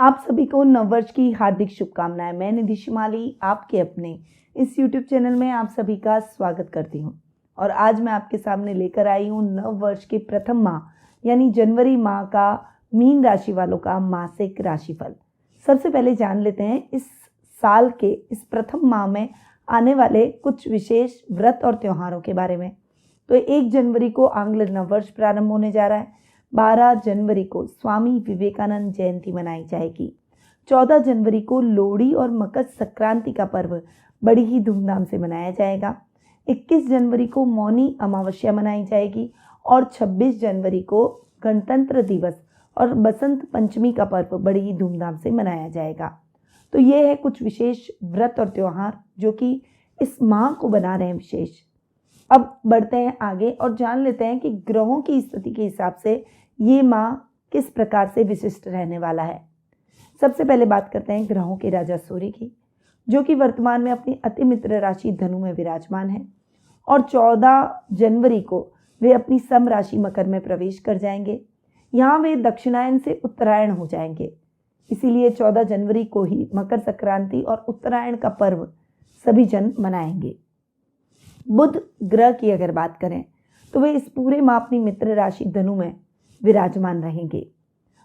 आप सभी को नववर्ष की हार्दिक शुभकामनाएं। मैं निधि शिमाली आपके अपने इस YouTube चैनल में आप सभी का स्वागत करती हूं और आज मैं आपके सामने लेकर आई हूं नववर्ष के प्रथम माह यानी जनवरी माह का मीन राशि वालों का मासिक राशिफल। सबसे पहले जान लेते हैं इस साल के इस प्रथम माह में आने वाले कुछ विशेष व्रत और त्योहारों के बारे में। तो 1 जनवरी को आंग्ल नववर्ष प्रारंभ होने जा रहा है। 12 जनवरी को स्वामी विवेकानंद जयंती मनाई जाएगी। 14 जनवरी को लोहड़ी और मकर संक्रांति का पर्व बड़ी ही धूमधाम से मनाया जाएगा। 21 जनवरी को मौनी अमावस्या मनाई जाएगी और 26 जनवरी को गणतंत्र दिवस और बसंत पंचमी का पर्व बड़ी ही धूमधाम से मनाया जाएगा। तो ये है कुछ विशेष व्रत और त्योहार जो कि इस माह को बना रहे हैं विशेष। अब बढ़ते हैं आगे और जान लेते हैं कि ग्रहों की स्थिति के हिसाब से ये माह किस प्रकार से विशिष्ट रहने वाला है। सबसे पहले बात करते हैं ग्रहों के राजा सूर्य की, जो कि वर्तमान में अपनी अति मित्र राशि धनु में विराजमान है और 14 जनवरी को वे अपनी सम राशि मकर में प्रवेश कर जाएंगे। यहाँ वे दक्षिणायन से उत्तरायण हो जाएंगे, इसीलिए 14 जनवरी को ही मकर संक्रांति और उत्तरायण का पर्व सभी जन मनाएंगे। बुध ग्रह की अगर बात करें तो वे इस पूरे माह अपनी मित्र राशि धनु में विराजमान रहेंगे।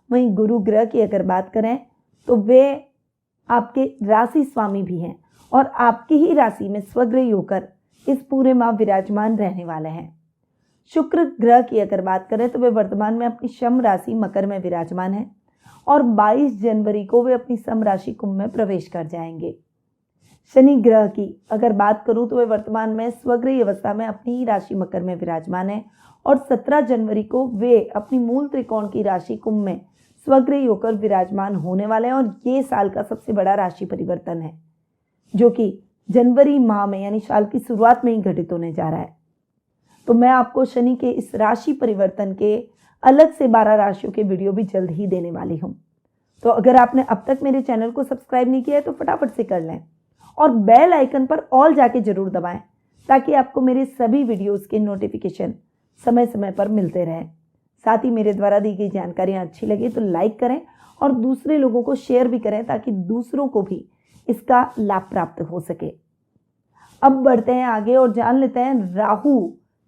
वहीं गुरु ग्रह की अगर बात करें तो वे आपके राशि स्वामी भी हैं और आपकी ही राशि में स्वग्रही होकर इस पूरे माह विराजमान रहने वाले हैं। शुक्र ग्रह की अगर बात करें तो वे वर्तमान में अपनी शम राशि मकर में विराजमान है और 22 जनवरी को वे अपनी सम राशि कुंभ में प्रवेश कर जाएंगे। शनि ग्रह की अगर बात करूं तो वे वर्तमान में स्वग्रही अवस्था में अपनी ही राशि मकर में विराजमान है और 17 जनवरी को वे अपनी मूल त्रिकोण की राशि कुंभ में स्वग्रही होकर विराजमान होने वाले हैं। और ये साल का सबसे बड़ा राशि परिवर्तन है जो कि जनवरी माह में यानी साल की शुरुआत में ही घटित होने जा रहा है। तो मैं आपको शनि के इस राशि परिवर्तन के अलग से 12 राशियों के वीडियो भी जल्द ही देने वाली हूँ। तो अगर आपने अब तक मेरे चैनल को सब्सक्राइब नहीं किया है तो फटाफट से कर लें और बेल आइकन पर ऑल जाके जरूर दबाएं ताकि आपको मेरे सभी वीडियोस के नोटिफिकेशन समय समय पर मिलते रहें। साथ ही मेरे द्वारा दी गई जानकारियाँ अच्छी लगे तो लाइक करें और दूसरे लोगों को शेयर भी करें ताकि दूसरों को भी इसका लाभ प्राप्त हो सके। अब बढ़ते हैं आगे और जान लेते हैं राहु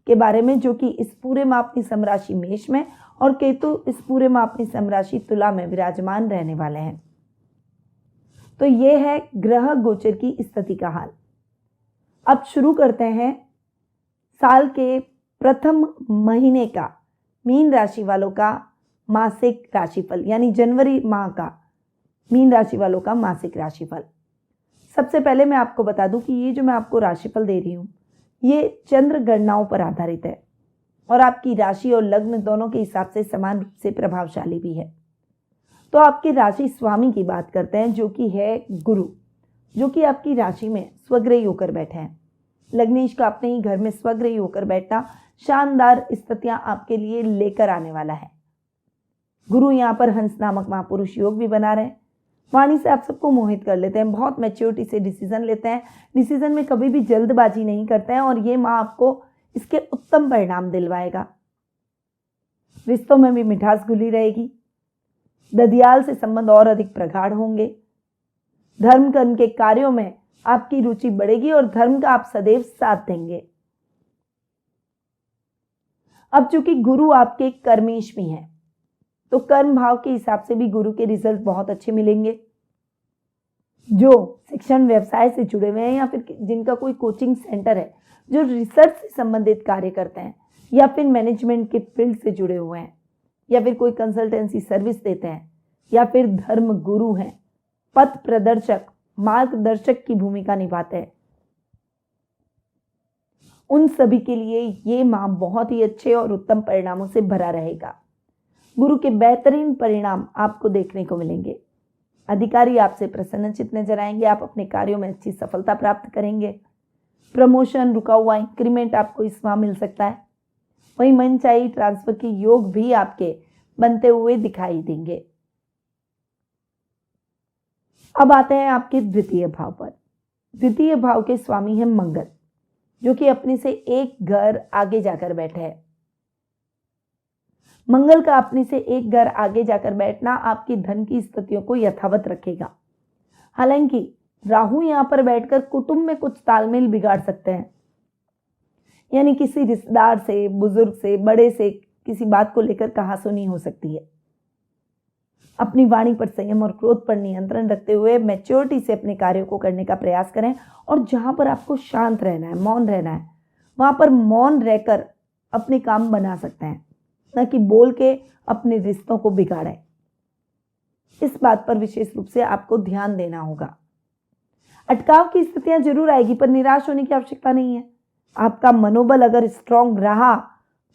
के बारे में, जो कि इस पूरे माह अपनी समराशि मेष में और केतु इस पूरे माह अपनी समराशि तुला में विराजमान रहने वाले हैं। तो ये है ग्रह गोचर की स्थिति का हाल। अब शुरू करते हैं साल के प्रथम महीने का मीन राशि वालों का मासिक राशिफल यानी जनवरी माह का मीन राशि वालों का मासिक राशिफल। सबसे पहले मैं आपको बता दूं कि ये जो मैं आपको राशिफल दे रही हूँ ये चंद्र गणनाओं पर आधारित है और आपकी राशि और लग्न दोनों के हिसाब से समान रूप से प्रभावशाली भी है। तो आपके राशि स्वामी की बात करते हैं जो कि है गुरु, जो कि आपकी राशि में स्वग्रही होकर बैठे हैं। लग्नेश का अपने ही घर में स्वग्रही होकर बैठना शानदार स्थितियां आपके लिए लेकर आने वाला है। गुरु यहाँ पर हंस नामक महापुरुष योग भी बना रहे हैं। वाणी से आप सबको मोहित कर लेते हैं, बहुत मैच्योरिटी से डिसीजन लेते हैं, डिसीजन में कभी भी जल्दबाजी नहीं करते हैं और ये माह आपको इसके उत्तम परिणाम दिलवाएगा। रिश्तों में भी मिठास घुली रहेगी। ददियाल से संबंध और अधिक प्रगाढ़ होंगे। धर्म कर्म के कार्यों में आपकी रुचि बढ़ेगी और धर्म का आप सदैव साथ देंगे। अब चूंकि गुरु आपके कर्मेश भी हैं तो कर्म भाव के हिसाब से भी गुरु के रिजल्ट बहुत अच्छे मिलेंगे। जो शिक्षण व्यवसाय से जुड़े हुए हैं या फिर जिनका कोई कोचिंग सेंटर है, जो रिसर्च से संबंधित कार्य करते हैं या फिर मैनेजमेंट के फील्ड से जुड़े हुए हैं या फिर कोई कंसल्टेंसी सर्विस देते हैं या फिर धर्म गुरु हैं, पथ प्रदर्शक मार्गदर्शक की भूमिका निभाते हैं, उन सभी के लिए ये माह बहुत ही अच्छे और उत्तम परिणामों से भरा रहेगा। गुरु के बेहतरीन परिणाम आपको देखने को मिलेंगे। अधिकारी आपसे प्रसन्नचित्त नजर आएंगे। आप अपने कार्यों में अच्छी सफलता प्राप्त करेंगे। प्रमोशन, रुका हुआ इंक्रीमेंट आपको इस माह मिल सकता है। वहीं मनचाही ट्रांसफर के योग भी आपके बनते हुए दिखाई देंगे। अब आते हैं आपके द्वितीय भाव पर। द्वितीय भाव के स्वामी हैं मंगल, जो कि अपने से एक घर आगे जाकर बैठे हैं। मंगल का अपने से एक घर आगे जाकर बैठना आपकी धन की स्थितियों को यथावत रखेगा। हालांकि राहु यहां पर बैठकर कुटुंब में कुछ तालमेल बिगाड़ सकते हैं, यानी किसी रिश्तेदार से, बुजुर्ग से, बड़े से किसी बात को लेकर कहासुनी हो सकती है। अपनी वाणी पर संयम और क्रोध पर नियंत्रण रखते हुए मैच्योरिटी से अपने कार्यों को करने का प्रयास करें, और जहां पर आपको शांत रहना है, मौन रहना है, वहां पर मौन रहकर अपने काम बना सकते हैं, न कि बोल के अपने रिश्तों को बिगाड़ें। इस बात पर विशेष रूप से आपको ध्यान देना होगा। अटकाव की स्थितियां जरूर आएगी, पर निराश होने की आवश्यकता नहीं है। आपका मनोबल अगर स्ट्रांग रहा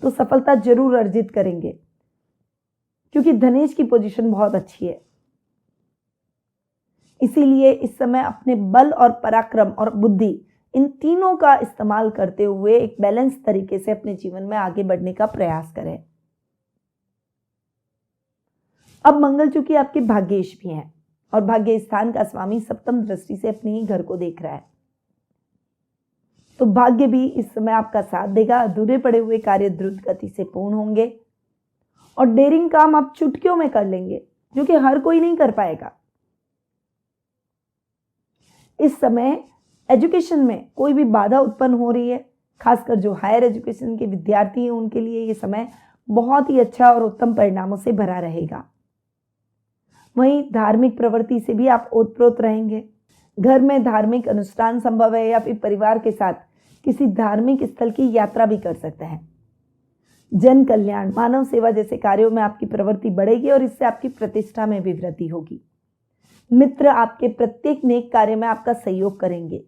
तो सफलता जरूर अर्जित करेंगे, क्योंकि धनेश की पोजीशन बहुत अच्छी है। इसीलिए इस समय अपने बल और पराक्रम और बुद्धि, इन तीनों का इस्तेमाल करते हुए एक बैलेंस तरीके से अपने जीवन में आगे बढ़ने का प्रयास करें। अब मंगल चूंकि आपके भाग्येश भी हैं और भाग्य स्थान का स्वामी सप्तम दृष्टि से अपने ही घर को देख रहा है, तो भाग्य भी इस समय आपका साथ देगा। अधूरे पड़े हुए कार्य द्रुत गति से पूर्ण होंगे और डेयरिंग काम आप चुटकियों में कर लेंगे, जो कि हर कोई नहीं कर पाएगा। इस समय एजुकेशन में कोई भी बाधा उत्पन्न हो रही है, खासकर जो हायर एजुकेशन के विद्यार्थी हैं उनके लिए ये समय बहुत ही अच्छा और उत्तम परिणामों से भरा रहेगा। वहीं धार्मिक प्रवृत्ति से भी आप ओतप्रोत रहेंगे। घर में धार्मिक अनुष्ठान संभव है, या फिर परिवार के साथ किसी धार्मिक स्थल की यात्रा भी कर सकते हैं। जन कल्याण, मानव सेवा जैसे कार्यों में आपकी प्रवृत्ति बढ़ेगी और इससे आपकी प्रतिष्ठा में भी वृद्धि होगी। मित्र आपके प्रत्येक नेक कार्य में आपका सहयोग करेंगे।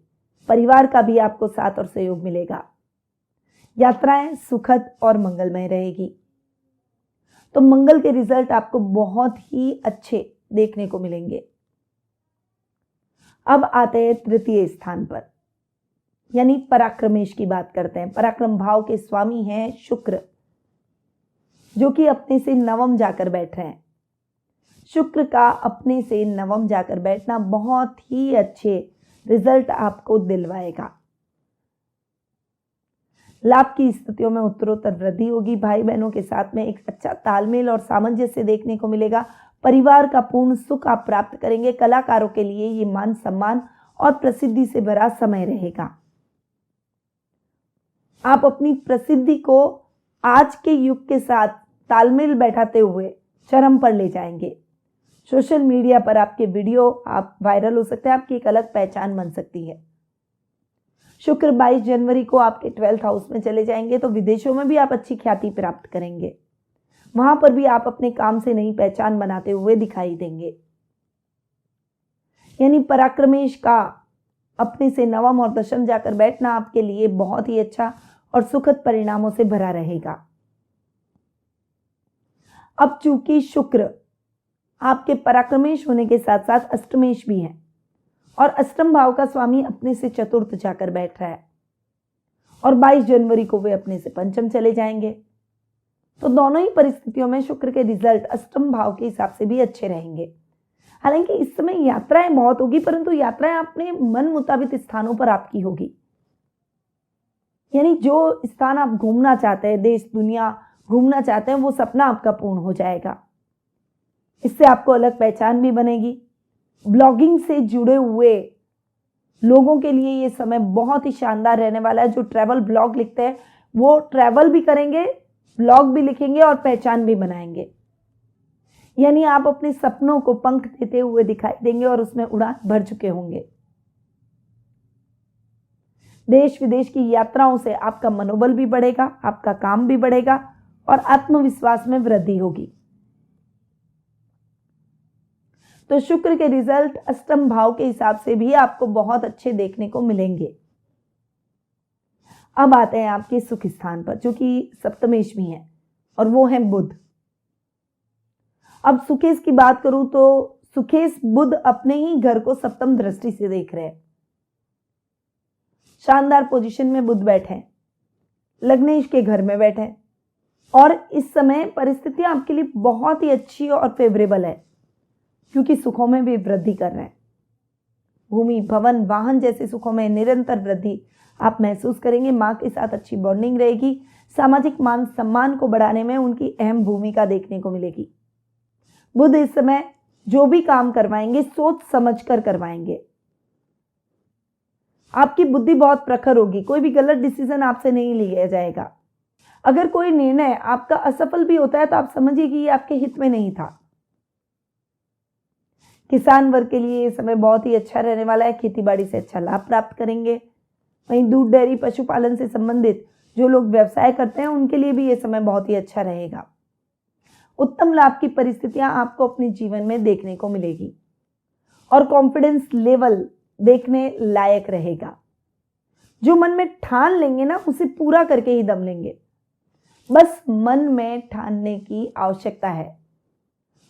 परिवार का भी आपको साथ और सहयोग मिलेगा। यात्राएं सुखद और मंगलमय रहेगी। तो मंगल के रिजल्ट आपको बहुत ही अच्छे देखने को मिलेंगे। अब आते हैं तृतीय स्थान पर, यानी पराक्रमेश की बात करते हैं। पराक्रम भाव के स्वामी हैं शुक्र, जो कि अपने से नवम जाकर बैठ रहे हैं। शुक्र का अपने से नवम जाकर बैठना बहुत ही अच्छे रिजल्ट आपको दिलवाएगा। लाभ की स्थितियों में उत्तरोत्तर वृद्धि होगी। भाई बहनों के साथ में एक अच्छा तालमेल और सामंजस्य देखने को मिलेगा। परिवार का पूर्ण सुख आप प्राप्त करेंगे। कलाकारों के लिए ये मान सम्मान और प्रसिद्धि से भरा समय रहेगा। आप अपनी प्रसिद्धि को आज के युग के साथ तालमेल बैठाते हुए चरम पर ले जाएंगे। सोशल मीडिया पर आपके वीडियो आप वायरल हो सकते हैं, आपकी एक अलग पहचान बन सकती है। शुक्र 22 जनवरी को आपके 12th हाउस में चले जाएंगे, तो विदेशों में भी आप अच्छी ख्याति प्राप्त करेंगे। वहां पर भी आप अपने काम से नई पहचान बनाते हुए दिखाई देंगे। यानी पराक्रमेश का अपने से नवम और दशम जाकर बैठना आपके लिए बहुत ही अच्छा और सुखद परिणामों से भरा रहेगा। अब चूंकि शुक्र आपके पराक्रमेश होने के साथ साथ अष्टमेश भी है, और अष्टम भाव का स्वामी अपने से चतुर्थ जाकर बैठ रहा है, और 22 जनवरी को वे अपने से पंचम चले जाएंगे। तो दोनों ही परिस्थितियों में शुक्र के रिजल्ट अष्टम भाव के हिसाब से भी अच्छे रहेंगे। हालांकि इस समय यात्राएं बहुत होगी, परंतु यात्राएं अपने मन मुताबिक स्थानों पर आपकी होगी। यानी जो स्थान आप घूमना चाहते हैं, देश दुनिया घूमना चाहते हैं, वो सपना आपका पूर्ण हो जाएगा। इससे आपको अलग पहचान भी बनेगी। ब्लॉगिंग से जुड़े हुए लोगों के लिए ये समय बहुत ही शानदार रहने वाला है। जो ट्रैवल ब्लॉग लिखते हैं वो ट्रैवल भी करेंगे, ब्लॉग भी लिखेंगे और पहचान भी बनाएंगे। यानी आप अपने सपनों को पंख देते हुए दिखाई देंगे और उसमें उड़ान भर चुके होंगे। देश विदेश की यात्राओं से आपका मनोबल भी बढ़ेगा, आपका काम भी बढ़ेगा और आत्मविश्वास में वृद्धि होगी। तो शुक्र के रिजल्ट अष्टम भाव के हिसाब से भी आपको बहुत अच्छे देखने को मिलेंगे। अब आते हैं आपके सुख स्थान पर, जो कि सप्तमेश भी है, और वो है बुध। अब सुकेश की बात करूं तो सुकेश बुध अपने ही घर को सप्तम दृष्टि से देख रहे हैं। शानदार पोजीशन में बुध बैठे हैं, लग्नेश के घर में बैठे हैं, और इस समय परिस्थितियां आपके लिए बहुत ही अच्छी और फेवरेबल है, क्योंकि सुखों में भी वृद्धि कर रहे हैं। भूमि, भवन, वाहन जैसे सुखों में निरंतर वृद्धि आप महसूस करेंगे। मां के साथ अच्छी बॉन्डिंग रहेगी। सामाजिक मान सम्मान को बढ़ाने में उनकी अहम भूमिका देखने को मिलेगी। बुध इस समय जो भी काम करवाएंगे सोच समझकर करवाएंगे। आपकी बुद्धि बहुत प्रखर होगी, कोई भी गलत डिसीजन आपसे नहीं लिया जाएगा। अगर कोई निर्णय आपका असफल भी होता है तो आप समझिए कि ये आपके हित में नहीं था। किसान वर्ग के लिए ये समय बहुत ही अच्छा रहने वाला है, खेतीबाड़ी से अच्छा लाभ प्राप्त करेंगे। वहीं दूध, डेयरी, पशुपालन से संबंधित जो लोग व्यवसाय करते हैं उनके लिए भी ये समय बहुत ही अच्छा रहेगा। उत्तम लाभ की परिस्थितियां आपको अपने जीवन में देखने को मिलेगी और कॉन्फिडेंस लेवल देखने लायक रहेगा। जो मन में ठान लेंगे ना उसे पूरा करके ही दम लेंगे। बस मन में ठानने की आवश्यकता है।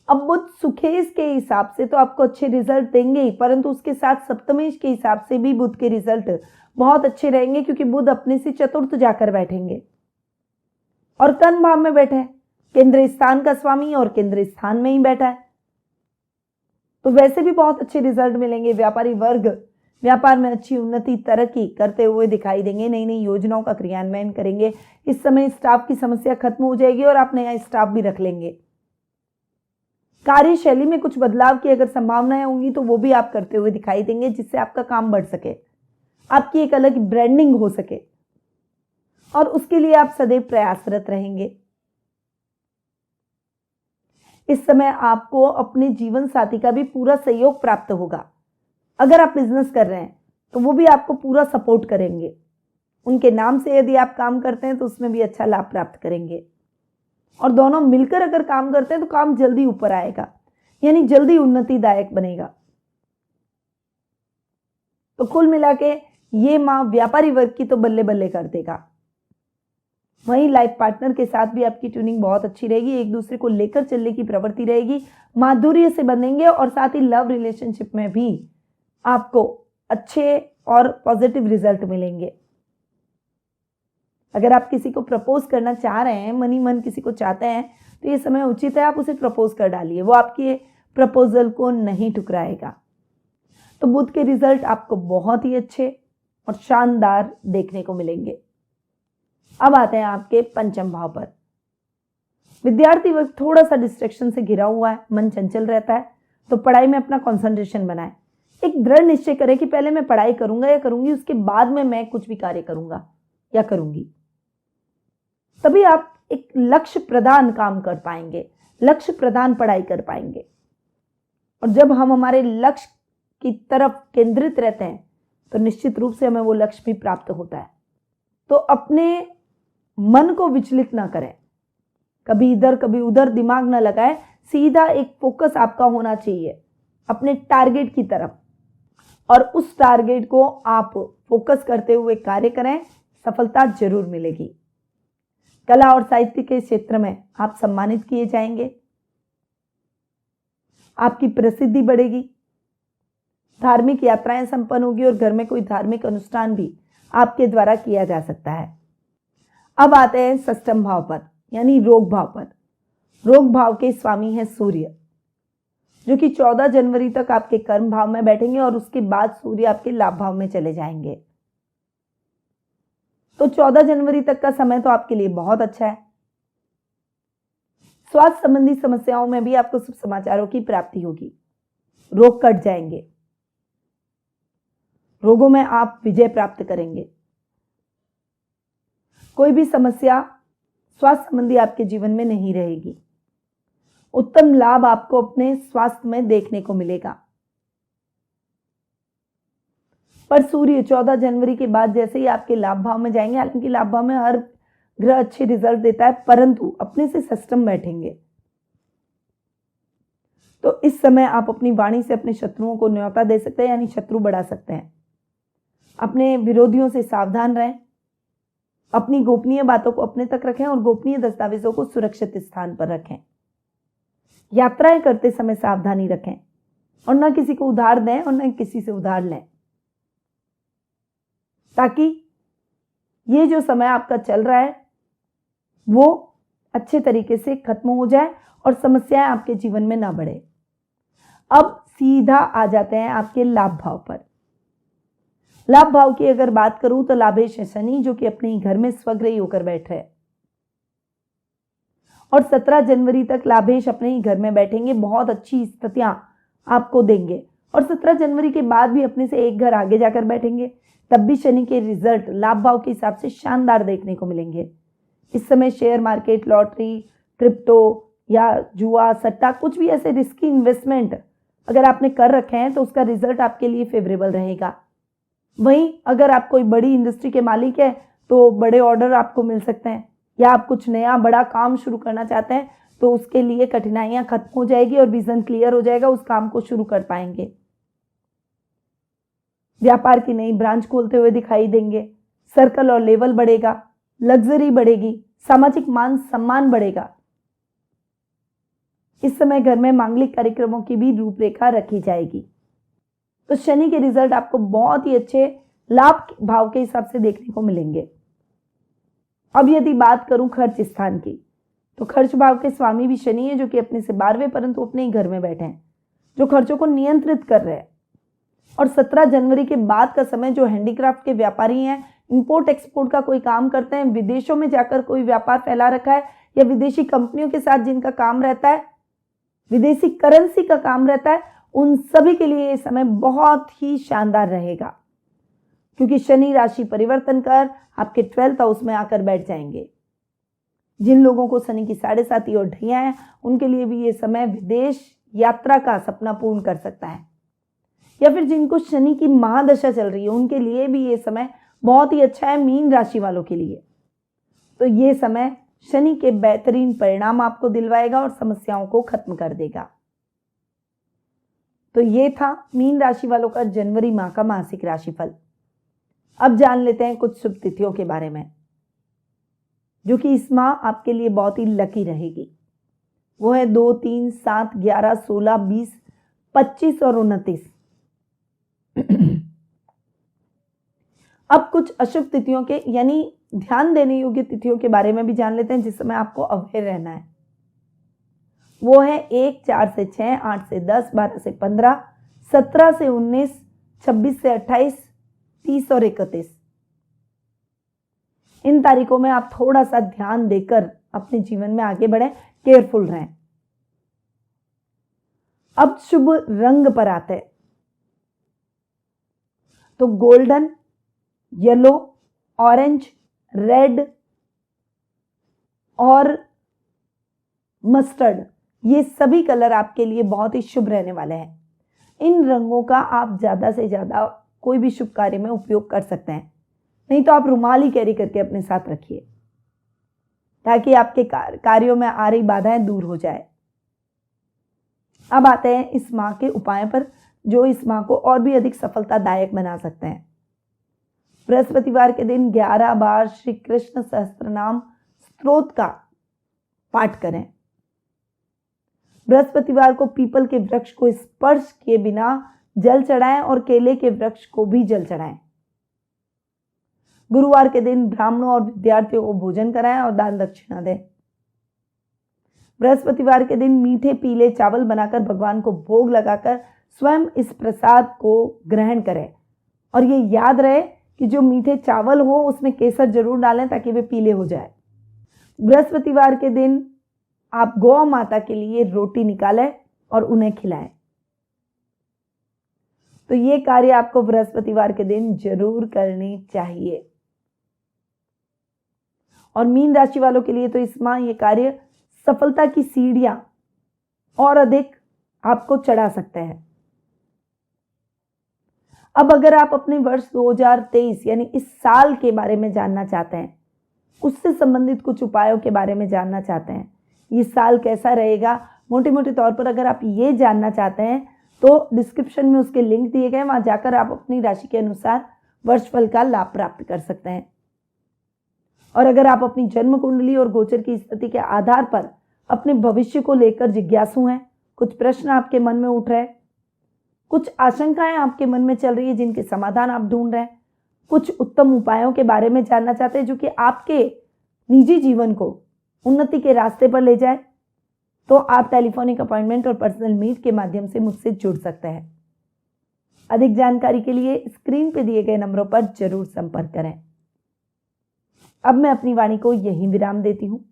अब बुध सुखेश के हिसाब से तो आपको अच्छे रिजल्ट देंगे ही, परंतु उसके साथ सप्तमेश के हिसाब से भी बुध के रिजल्ट बहुत अच्छे रहेंगे, क्योंकि बुध अपने से चतुर्थ जाकर बैठेंगे और कर्म भाव में बैठे हैं। केंद्र स्थान का स्वामी और केंद्र स्थान में ही बैठा है, तो वैसे भी बहुत अच्छे रिजल्ट मिलेंगे। व्यापारी वर्ग व्यापार में अच्छी उन्नति तरक्की करते हुए दिखाई देंगे। नई नई योजनाओं का क्रियान्वयन करेंगे। इस समय स्टाफ की समस्या खत्म हो जाएगी और आप नया स्टाफ भी रख लेंगे। कार्यशैली में कुछ बदलाव की अगर संभावनाएं होंगी तो वो भी आप करते हुए दिखाई देंगे, जिससे आपका काम बढ़ सके, आपकी एक अलग ब्रांडिंग हो सके, और उसके लिए आप सदैव प्रयासरत रहेंगे। इस समय आपको अपने जीवन साथी का भी पूरा सहयोग प्राप्त होगा। अगर आप बिजनेस कर रहे हैं तो वो भी आपको पूरा सपोर्ट करेंगे। उनके नाम से यदि आप काम करते हैं तो उसमें भी अच्छा लाभ प्राप्त करेंगे, और दोनों मिलकर अगर काम करते हैं तो काम जल्दी ऊपर आएगा, यानी जल्दी उन्नतिदायक बनेगा। तो कुल मिला के ये माह व्यापारी वर्ग की तो बल्ले बल्ले कर देगा। वहीं लाइफ पार्टनर के साथ भी आपकी ट्यूनिंग बहुत अच्छी रहेगी। एक दूसरे को लेकर चलने की प्रवृत्ति रहेगी, माधुर्य से बंधेंगे, और साथ ही लव रिलेशनशिप में भी आपको अच्छे और पॉजिटिव रिजल्ट मिलेंगे। अगर आप किसी को प्रपोज करना चाह रहे हैं, मनी मन किसी को चाहते हैं, तो ये समय उचित है, आप उसे प्रपोज कर डालिए। वो आपके प्रपोजल को नहीं ठुकराएगा। तो बुध के रिजल्ट आपको बहुत ही अच्छे और शानदार देखने को मिलेंगे। अब आते हैं आपके पंचम भाव पर। विद्यार्थी वर्ग थोड़ा सा डिस्ट्रैक्शन से घिरा हुआ है, मन चंचल रहता है, तो पढ़ाई में अपना कंसंट्रेशन बनाएं। एक दृढ़ निश्चय करें कि पहले मैं पढ़ाई करूंगा या करूंगी, उसके बाद में मैं कुछ भी कार्य करूंगा या करूंगी। तभी आप एक लक्ष्य प्रधान काम कर पाएंगे, लक्ष्य प्रधान पढ़ाई कर पाएंगे। और जब हम हमारे लक्ष्य की तरफ केंद्रित रहते हैं तो निश्चित रूप से हमें वो लक्ष्य भी प्राप्त होता है। तो अपने मन को विचलित ना करें, कभी इधर कभी उधर दिमाग ना लगाएं। सीधा एक फोकस आपका होना चाहिए अपने टारगेट की तरफ, और उस टारगेट को आप फोकस करते हुए कार्य करें, सफलता जरूर मिलेगी। कला और साहित्य के क्षेत्र में आप सम्मानित किए जाएंगे, आपकी प्रसिद्धि बढ़ेगी, धार्मिक यात्राएं संपन्न होगी, और घर में कोई धार्मिक अनुष्ठान भी आपके द्वारा किया जा सकता है। अब आते हैं षष्ठम भाव पर, यानी रोग भाव पर। रोग भाव के स्वामी है सूर्य, जो कि 14 जनवरी तक आपके कर्म भाव में बैठेंगे, और उसके बाद सूर्य आपके लाभ भाव में चले जाएंगे। तो 14 जनवरी तक का समय तो आपके लिए बहुत अच्छा है। स्वास्थ्य संबंधी समस्याओं में भी आपको शुभ समाचारों की प्राप्ति होगी। रोग कट जाएंगे, रोगों में आप विजय प्राप्त करेंगे। कोई भी समस्या स्वास्थ्य संबंधी आपके जीवन में नहीं रहेगी। उत्तम लाभ आपको अपने स्वास्थ्य में देखने को मिलेगा। पर सूर्य 14 जनवरी के बाद जैसे ही आपके लाभ भाव में जाएंगे, हालांकि लाभ भाव में हर ग्रह अच्छे रिजल्ट देता है, परंतु अपने से षष्ठम बैठेंगे, तो इस समय आप अपनी वाणी से अपने शत्रुओं को न्योता दे सकते हैं, यानी शत्रु बढ़ा सकते हैं। अपने विरोधियों से सावधान रहें, अपनी गोपनीय बातों को अपने तक रखें और गोपनीय दस्तावेजों को सुरक्षित स्थान पर रखें। यात्राएं करते समय सावधानी रखें, और न किसी को उधार दें और न किसी से उधार लें, ताकि ये जो समय आपका चल रहा है वो अच्छे तरीके से खत्म हो जाए और समस्याएं आपके जीवन में ना बढ़े। अब सीधा आ जाते हैं आपके लाभ भाव पर। लाभ भाव की अगर बात करूं तो लाभेश है शनि, जो कि अपने ही घर में स्वग्रही होकर बैठ रहे हैं। और 17 जनवरी तक लाभेश अपने ही घर में बैठेंगे, बहुत अच्छी स्थितियां आपको देंगे। और 17 जनवरी के बाद भी अपने से एक घर आगे जाकर बैठेंगे, तब भी शनि के रिजल्ट लाभ भाव के हिसाब से शानदार देखने को मिलेंगे। इस समय शेयर मार्केट, लॉटरी, क्रिप्टो या जुआ, सट्टा, कुछ भी ऐसे रिस्की इन्वेस्टमेंट अगर आपने कर रखे हैं तो उसका रिजल्ट आपके लिए फेवरेबल रहेगा। वहीं अगर आप कोई बड़ी इंडस्ट्री के मालिक हैं तो बड़े ऑर्डर आपको मिल सकते हैं, या आप कुछ नया बड़ा काम शुरू करना चाहते हैं तो उसके लिए कठिनाइयां खत्म हो जाएगी और विजन क्लियर हो जाएगा, उस काम को शुरू कर पाएंगे। व्यापार की नई ब्रांच खोलते हुए दिखाई देंगे, सर्कल और लेवल बढ़ेगा, लग्जरी बढ़ेगी, सामाजिक मान सम्मान बढ़ेगा। इस समय घर में मांगलिक कार्यक्रमों की भी रूपरेखा रखी जाएगी। तो शनि के रिजल्ट आपको बहुत ही अच्छे लाभ भाव के हिसाब से देखने को मिलेंगे। अब यदि बात करूं खर्च स्थान की, तो खर्च भाव के स्वामी भी शनि है, जो कि अपने से 12वें परंतु अपने ही घर में बैठे हैं, जो खर्चों को नियंत्रित कर रहे हैं। और 17 जनवरी के बाद का समय जो हैंडीक्राफ्ट के व्यापारी हैं, इंपोर्ट एक्सपोर्ट का कोई काम करते हैं, विदेशों में जाकर कोई व्यापार फैला रखा है, या विदेशी कंपनियों के साथ जिनका काम रहता है, विदेशी करेंसी का काम रहता है, उन सभी के लिए ये समय बहुत ही शानदार रहेगा, क्योंकि शनि राशि परिवर्तन कर आपके 12th हाउस में आकर बैठ जाएंगे। जिन लोगों को शनि की 7.5 और ढैया है, उनके लिए भी ये समय विदेश यात्रा का सपना पूर्ण कर सकता है। या फिर जिनको शनि की महादशा चल रही है, उनके लिए भी ये समय बहुत ही अच्छा है। मीन राशि वालों के लिए तो ये समय शनि के बेहतरीन परिणाम आपको दिलवाएगा और समस्याओं को खत्म कर देगा। तो ये था मीन राशि वालों का जनवरी माह का मासिक राशिफल। अब जान लेते हैं कुछ शुभ तिथियों के बारे में, जो कि इस माह आपके लिए बहुत ही लकी रहेगी। वो है 2, 3, 7, 11, 16, 20, 25 और 29। अब कुछ अशुभ तिथियों के यानी ध्यान देने योग्य तिथियों के बारे में भी जान लेते हैं, जिस समय आपको अवेयर रहना है। वो है 1, 4 से 6, 8 से 10, 12 से 15, 17 से 19, 26 से 28, 30 और 31। इन तारीखों में आप थोड़ा सा ध्यान देकर अपने जीवन में आगे बढ़ें, केयरफुल रहें। अब शुभ रंग पर आते हैं, तो गोल्डन, येलो, ऑरेंज, रेड और मस्टर्ड, ये सभी कलर आपके लिए बहुत ही शुभ रहने वाले हैं। इन रंगों का आप ज्यादा से ज्यादा कोई भी शुभ कार्य में उपयोग कर सकते हैं, नहीं तो आप रुमाल ही कैरी करके अपने साथ रखिए, ताकि आपके कार्यों में आ रही बाधाएं दूर हो जाए। अब आते हैं इस माह के उपाय पर, जो इस माह को और भी अधिक सफलतादायक बना सकते हैं। बृहस्पतिवार के दिन 11 बार श्री कृष्ण सहस्त्रनाम स्तोत्र का पाठ करें। बृहस्पतिवार को पीपल के वृक्ष को स्पर्श किए बिना जल चढ़ाएं और केले के वृक्ष को भी जल चढ़ाएं। गुरुवार के दिन ब्राह्मणों और विद्यार्थियों को भोजन कराएं और दान दक्षिणा दें। बृहस्पतिवार के दिन मीठे पीले चावल बनाकर भगवान को भोग लगाकर स्वयं इस प्रसाद को ग्रहण करें, और ये याद रहे कि जो मीठे चावल हो उसमें केसर जरूर डालें ताकि वे पीले हो जाए। बृहस्पतिवार के दिन आप गौ माता के लिए रोटी निकालें और उन्हें खिलाएं। तो ये कार्य आपको बृहस्पतिवार के दिन जरूर करनी चाहिए। और मीन राशि वालों के लिए तो इस माह ये कार्य सफलता की सीढ़ियां और अधिक आपको चढ़ा सकते हैं। अब अगर आप अपने वर्ष 2023 यानी इस साल के बारे में जानना चाहते हैं, उससे संबंधित कुछ उपायों के बारे में जानना चाहते हैं, ये साल कैसा रहेगा, मोटे मोटे तौर पर अगर आप ये जानना चाहते हैं तो डिस्क्रिप्शन में उसके लिंक दिए गए, वहां जाकर आप अपनी राशि के अनुसार वर्षफल का लाभ प्राप्त कर सकते हैं। और अगर आप अपनी जन्म कुंडली और गोचर की स्थिति के आधार पर अपने भविष्य को लेकर जिज्ञासु हैं, कुछ प्रश्न आपके मन में उठ रहे हैं, कुछ आशंकाएं आपके मन में चल रही है जिनके समाधान आप ढूंढ रहे हैं, कुछ उत्तम उपायों के बारे में जानना चाहते हैं जो कि आपके निजी जीवन को उन्नति के रास्ते पर ले जाए, तो आप टेलीफोनिक अपॉइंटमेंट और पर्सनल मीट के माध्यम से मुझसे जुड़ सकते हैं। अधिक जानकारी के लिए स्क्रीन पे दिए गए नंबरों पर जरूर संपर्क करें। अब मैं अपनी वाणी को यहीं विराम देती हूँ।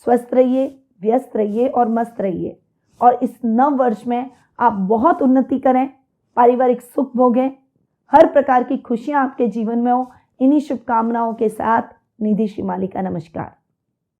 स्वस्थ रहिए, व्यस्त रहिए और मस्त रहिए और इस नव वर्ष में आप बहुत उन्नति करें, पारिवारिक सुख भोगें, हर प्रकार की खुशियां आपके जीवन में हो। इन्हीं शुभकामनाओं के साथ निधि श्रीमाली का नमस्कार।